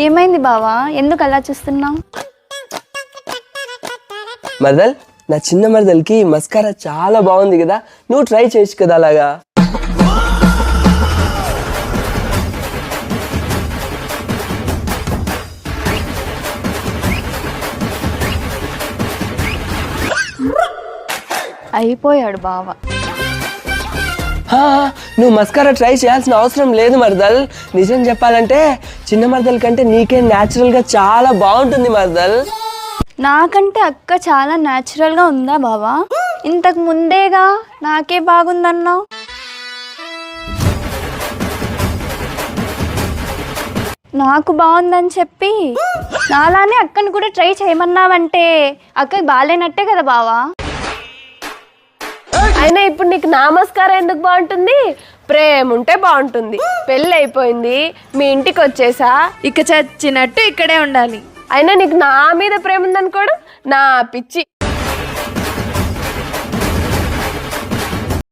ఏమైంది బావా, ఎందుకు అలా చూస్తున్నావు? మరదల్, నా చిన్న మరదల్కి మస్కారా చాలా బాగుంది కదా, నువ్వు ట్రై చేయొచ్చు కదా అలాగా. అయిపోయాడు బావ. నువ్వు మస్కారా ట్రై చేయాల్సిన అవసరం లేదు మరదల్. నిజం చెప్పాలంటే చిన్న మరదల్ కంటే నీకే న్యాచురల్ గా చాలా బాగుంటుంది మరదల్. నాకంటే అక్క చాలా న్యాచురల్ గా ఉందా బావా? ఇంతకు ముందేగా నాకే బాగుందన్నావు. నాకు బాగుందని చెప్పి నాలానే అక్కని కూడా ట్రై చేయమన్నావంటే అక్కకి బాగాలేనట్టే కదా బావా. అయినా ఇప్పుడు నీకు నమస్కారం ఎందుకు బాగుంటుంది? ప్రేమ ఉంటే బాగుంటుంది. పెళ్ళి అయిపోయింది, మీ ఇంటికి వచ్చేసా, ఇక చచ్చినట్టు ఇక్కడే ఉండాలి. అయినా నీకు నా మీద ప్రేమ ఉందనుకోవడం నా పిచ్చి.